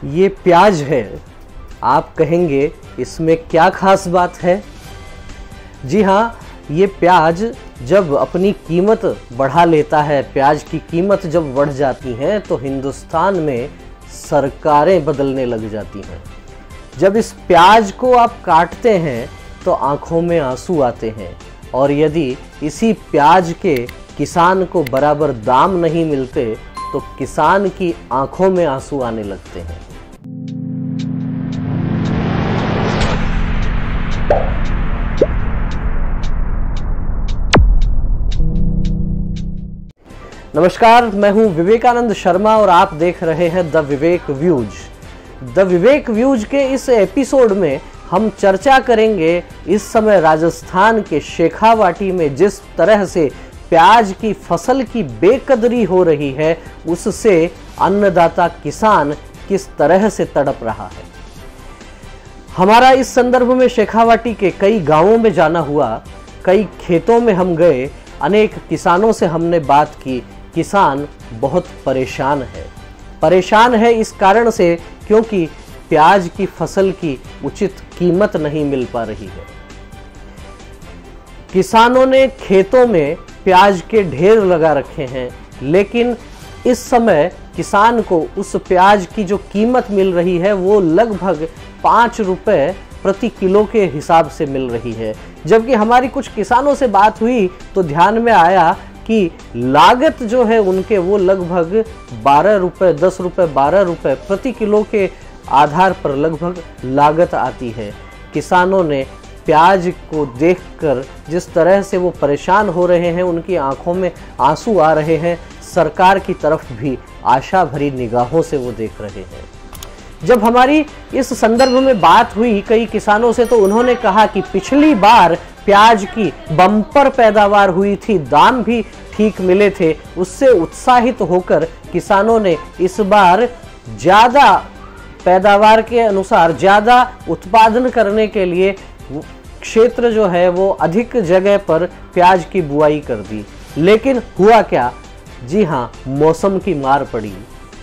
ये प्याज है। आप कहेंगे इसमें क्या खास बात है? जी हाँ, ये प्याज जब अपनी कीमत बढ़ा लेता है, प्याज की कीमत जब बढ़ जाती है तो हिंदुस्तान में सरकारें बदलने लग जाती हैं। जब इस प्याज को आप काटते हैं तो आंखों में आंसू आते हैं, और यदि इसी प्याज के किसान को बराबर दाम नहीं मिलते तो किसान की आंखों में आंसू आने लगते हैं। नमस्कार, मैं हूं विवेकानंद शर्मा और आप देख रहे हैं the Vivek views. The Vivek views के इस एपिसोड में हम चर्चा करेंगे इस समय राजस्थान के शेखावाटी में जिस तरह से प्याज की फसल की बेकदरी हो रही है, उससे अन्नदाता किसान किस तरह से तड़प रहा है। हमारा इस संदर्भ में शेखावाटी के कई गांवों में जाना हुआ, कई खेतों में हम गए, अनेक किसानों से हमने बात की। किसान बहुत परेशान है इस कारण से क्योंकि प्याज की फसल की उचित कीमत नहीं मिल पा रही है। किसानों ने खेतों में प्याज के ढेर लगा रखे हैं, लेकिन इस समय किसान को उस प्याज की जो कीमत मिल रही है वो लगभग 5 रुपए प्रति किलो के हिसाब से मिल रही है। जबकि हमारी कुछ किसानों से बात हुई तो ध्यान में आया कि लागत जो है उनके वो लगभग 12 रुपए, 10 रुपए, 12 रुपए प्रति किलो के आधार पर लगभग लागत आती है। किसानों ने प्याज को देखकर जिस तरह से वो परेशान हो रहे हैं, उनकी आंखों में आंसू आ रहे हैं, सरकार की तरफ भी आशा भरी निगाहों से वो देख रहे हैं। जब हमारी इस संदर्भ में बात हुई कई किसानों से तो उन्होंने कहा कि पिछली बार प्याज की बम्पर पैदावार हुई थी, दाम भी ठीक मिले थे, उससे उत्साहित होकर किसानों ने इस बार ज्यादा पैदावार के अनुसार ज्यादा उत्पादन करने के लिए क्षेत्र जो है वो अधिक जगह पर प्याज की बुआई कर दी। लेकिन हुआ क्या? जी हाँ, मौसम की मार पड़ी,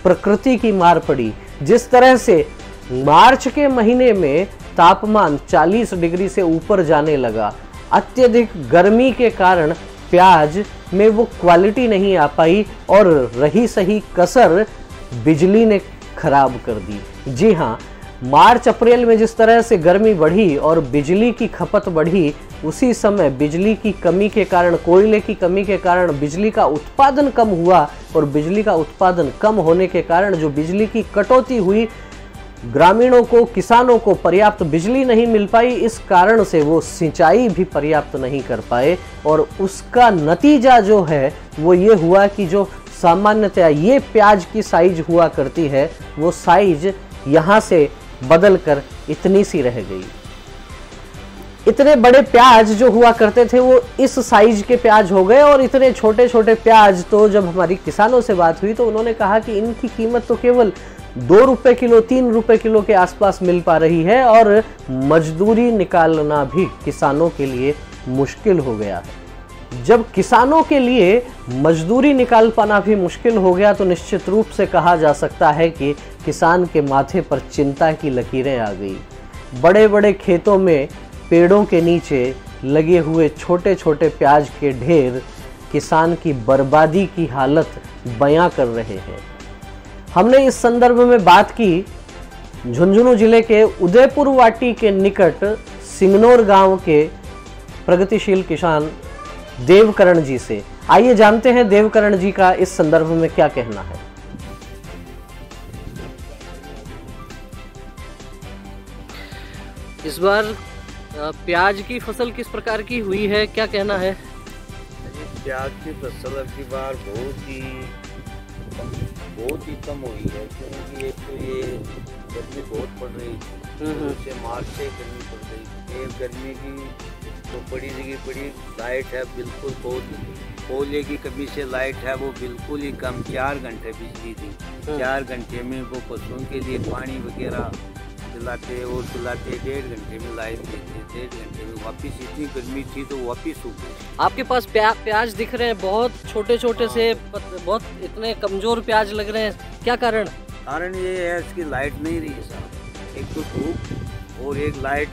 प्रकृति की मार पड़ी। जिस तरह से मार्च के महीने में तापमान 40 डिग्री से ऊपर जाने लगा, अत्यधिक गर्मी के कारण प्याज में वो क्वालिटी नहीं आ पाई और रही सही कसर बिजली ने खराब कर दी। जी हाँ, मार्च अप्रैल में जिस तरह से गर्मी बढ़ी और बिजली की खपत बढ़ी, उसी समय बिजली की कमी के कारण, कोयले की कमी के कारण बिजली का उत्पादन कम हुआ, और बिजली का उत्पादन कम होने के कारण जो बिजली की कटौती हुई, ग्रामीणों को, किसानों को पर्याप्त बिजली नहीं मिल पाई। इस कारण से वो सिंचाई भी पर्याप्त नहीं कर पाए, और उसका नतीजा जो है वो ये हुआ कि जो सामान्यतः ये प्याज की साइज हुआ करती है, वो साइज यहाँ से बदलकर इतनी सी रह गई। इतने बड़े प्याज जो हुआ करते थे वो इस साइज के प्याज हो गए, और इतने छोटे छोटे प्याज तो जब हमारी किसानों से बात हुई तो उन्होंने कहा कि इनकी कीमत तो केवल 2 रुपए किलो, 3 रुपए किलो के आसपास मिल पा रही है, और मजदूरी निकालना भी किसानों के लिए मुश्किल हो गया है। जब किसानों के लिए मजदूरी निकाल पाना भी मुश्किल हो गया तो निश्चित रूप से कहा जा सकता है कि किसान के माथे पर चिंता की लकीरें आ गई। बड़े बड़े खेतों में पेड़ों के नीचे लगे हुए छोटे छोटे प्याज के ढेर किसान की बर्बादी की हालत बयां कर रहे हैं। हमने इस संदर्भ में बात की झुंझुनू जिले के उदयपुर वाटी के निकट सिंगनौर गांव के प्रगतिशील किसान देवकरण जी से। आइए जानते हैं देवकरण जी का इस संदर्भ में क्या कहना है। इस बार प्याज की फसल किस प्रकार की हुई है, क्या कहना है? प्याज की फसल की बार बहुत ही कम हुई है, क्योंकि एक तो ये गर्मी बहुत पड़ रही थी, उससे मार्च से गर्मी पड़ रही। एक गर्मी की तो पड़ी लाइट है बिल्कुल, बहुत कोयले की कमी से लाइट है वो बिल्कुल ही कम। 4 घंटे बिजली थी, 4 घंटे में वो पशुओं के लिए पानी वगैरह पिलाते 1.5 घंटे में लाइट देते, 1.5 घंटे में वापिस। इतनी गर्मी थी तो वापिस सूख गई। आपके पास प्याज दिख रहे हैं बहुत छोटे छोटे से, बहुत इतने कमजोर प्याज लग रहे हैं, क्या कारण? कारण ये है इसकी लाइट नहीं रही है साहब, एक तो धूप और एक लाइट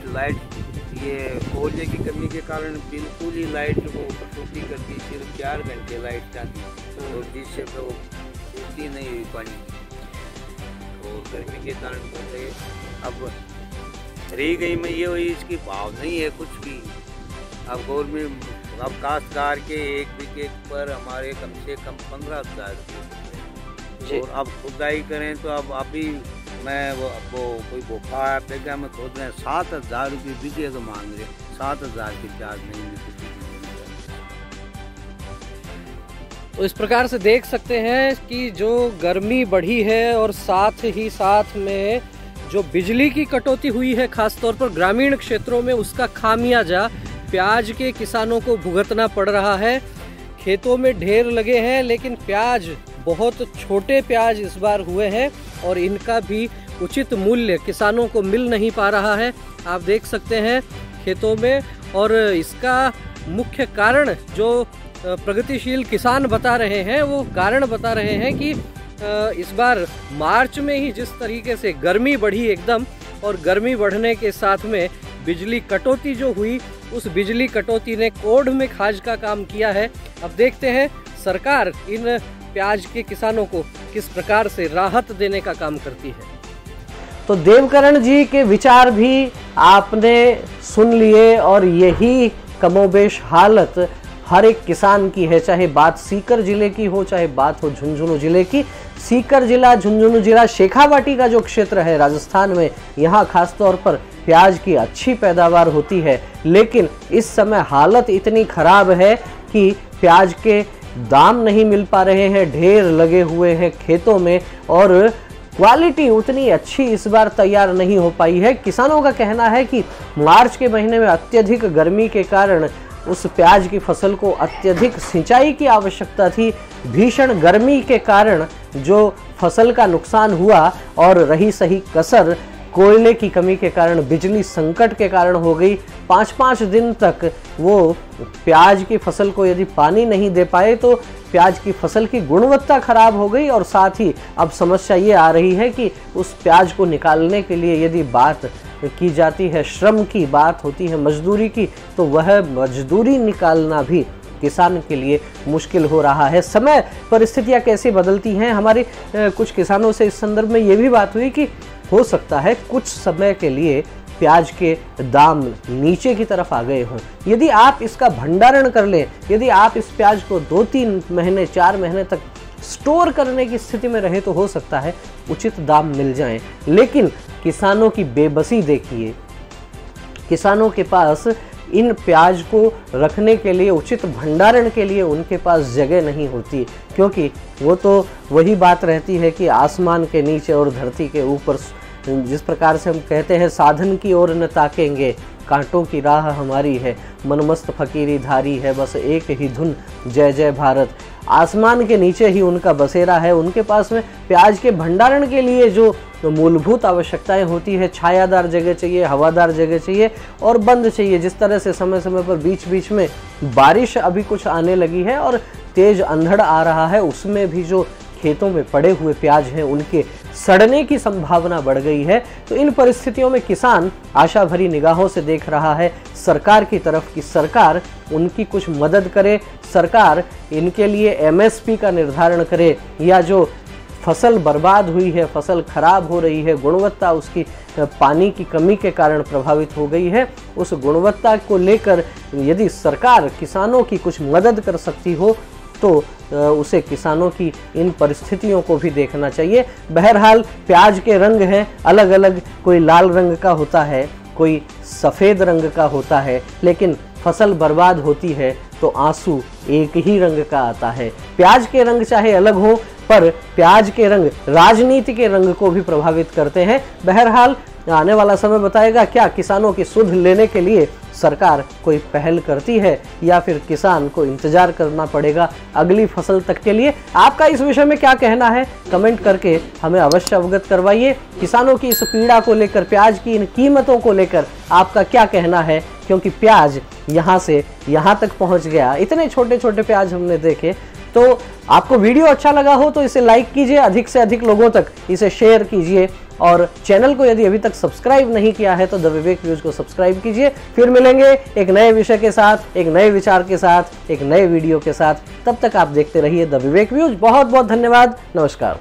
ये कोयले की कमी के कारण बिल्कुल ही लाइट को कटौती कर दी, सिर्फ 4 घंटे लाइट जाती और जिससे वो पूर्ति नहीं हुई पानी और गर्मी के कारण बोलते अब रही गई में ये हुई, इसकी भाव नहीं है कुछ भी। अब गवर्नमेंट अब काश्तकार के एक बीघे पर हमारे कम से कम 15,000 रुपये और अब खुदाई करें तो अब अभी मैं वो कोई भूखा है बेगा में खोद रहे हैं 7,000 रुपये बीघे तो मांग रहे, 7,000 की चार्ज नहीं मिलती। तो इस प्रकार से देख सकते हैं कि जो गर्मी बढ़ी है और साथ ही साथ में जो बिजली की कटौती हुई है खासतौर पर ग्रामीण क्षेत्रों में, उसका खामियाजा प्याज के किसानों को भुगतना पड़ रहा है। खेतों में ढेर लगे हैं लेकिन प्याज बहुत छोटे प्याज इस बार हुए हैं और इनका भी उचित मूल्य किसानों को मिल नहीं पा रहा है। आप देख सकते हैं खेतों में, और इसका मुख्य कारण जो प्रगतिशील किसान बता रहे हैं वो कारण बता रहे हैं कि इस बार मार्च में ही जिस तरीके से गर्मी बढ़ी एकदम, और गर्मी बढ़ने के साथ में बिजली कटौती जो हुई, उस बिजली कटौती ने कोढ़ में खाज का काम किया है। अब देखते हैं सरकार इन प्याज के किसानों को किस प्रकार से राहत देने का काम करती है। तो देवकरण जी के विचार भी आपने सुन लिए और यही कमोबेश हालत हर एक किसान की है, चाहे बात सीकर जिले की हो चाहे बात हो झुंझुनू जिले की। सीकर जिला, झुंझुनू जिला, शेखावाटी का जो क्षेत्र है राजस्थान में, यहाँ खासतौर पर प्याज की अच्छी पैदावार होती है, लेकिन इस समय हालत इतनी खराब है कि प्याज के दाम नहीं मिल पा रहे हैं, ढेर लगे हुए हैं खेतों में और क्वालिटी उतनी अच्छी इस बार तैयार नहीं हो पाई है। किसानों का कहना है कि मार्च के महीने में अत्यधिक गर्मी के कारण उस प्याज की फसल को अत्यधिक सिंचाई की आवश्यकता थी। भीषण गर्मी के कारण जो फसल का नुकसान हुआ और रही सही कसर कोयले की कमी के कारण, बिजली संकट के कारण हो गई। 5-5 दिन तक वो प्याज की फसल को यदि पानी नहीं दे पाए तो प्याज की फसल की गुणवत्ता खराब हो गई और साथ ही अब समस्या ये आ रही है कि उस प्याज को निकालने के लिए यदि बात की जाती है, श्रम की बात होती है, मजदूरी की, तो वह मजदूरी निकालना भी किसान के लिए मुश्किल हो रहा है। समय परिस्थितियां कैसे बदलती हैं, हमारे कुछ किसानों से इस संदर्भ में ये भी बात हुई कि हो सकता है कुछ समय के लिए प्याज के दाम नीचे की तरफ आ गए हों। यदि आप इसका भंडारण कर लें, यदि आप इस प्याज को 2-3 महीने 4 महीने तक स्टोर करने की स्थिति में रहे तो हो सकता है उचित दाम मिल जाएं। लेकिन किसानों की बेबसी देखिए, किसानों के पास इन प्याज को रखने के लिए, उचित भंडारण के लिए उनके पास जगह नहीं होती, क्योंकि वो तो वही बात रहती है कि आसमान के नीचे और धरती के ऊपर, जिस प्रकार से हम कहते हैं साधन की ओर न ताकेंगे, कांटों की राह हमारी है, मनमस्त फकीरी धारी है, बस एक ही धुन जय जय भारत। आसमान के नीचे ही उनका बसेरा है। उनके पास में प्याज के भंडारण के लिए जो मूलभूत आवश्यकताएं होती है, छायादार जगह चाहिए, हवादार जगह चाहिए और बंद चाहिए। जिस तरह से समय समय पर बीच बीच में बारिश अभी कुछ आने लगी है और तेज अंधड़ आ रहा है, उसमें भी जो खेतों में पड़े हुए प्याज हैं उनके सड़ने की संभावना बढ़ गई है। तो इन परिस्थितियों में किसान आशा भरी निगाहों से देख रहा है सरकार की तरफ कि सरकार उनकी कुछ मदद करे, सरकार इनके लिए एमएसपी का निर्धारण करे, या जो फसल बर्बाद हुई है, फसल खराब हो रही है, गुणवत्ता उसकी पानी की कमी के कारण प्रभावित हो गई है, उस गुणवत्ता को लेकर यदि सरकार किसानों की कुछ मदद कर सकती हो तो उसे किसानों की इन परिस्थितियों को भी देखना चाहिए। बहरहाल प्याज के रंग हैं अलग अलग, कोई लाल रंग का होता है, कोई सफ़ेद रंग का होता है, लेकिन फसल बर्बाद होती है तो आंसू एक ही रंग का आता है। प्याज के रंग चाहे अलग हो, पर प्याज के रंग राजनीति के रंग को भी प्रभावित करते हैं। बहरहाल आने वाला समय बताएगा क्या किसानों की सुध लेने के लिए सरकार कोई पहल करती है या फिर किसान को इंतजार करना पड़ेगा अगली फसल तक के लिए। आपका इस विषय में क्या कहना है, कमेंट करके हमें अवश्य अवगत करवाइए। किसानों की इस पीड़ा को लेकर, प्याज की इन कीमतों को लेकर आपका क्या कहना है, क्योंकि प्याज यहाँ से यहाँ तक पहुँच गया। इतने छोटे छोटे प्याज हमने देखे तो आपको वीडियो अच्छा लगा हो तो इसे लाइक कीजिए, अधिक से अधिक लोगों तक इसे शेयर कीजिए, और चैनल को यदि अभी तक सब्सक्राइब नहीं किया है तो द विवेक व्यूज को सब्सक्राइब कीजिए। फिर मिलेंगे एक नए विषय के साथ, एक नए विचार के साथ, एक नए वीडियो के साथ। तब तक आप देखते रहिए द विवेक व्यूज। बहुत बहुत धन्यवाद। नमस्कार।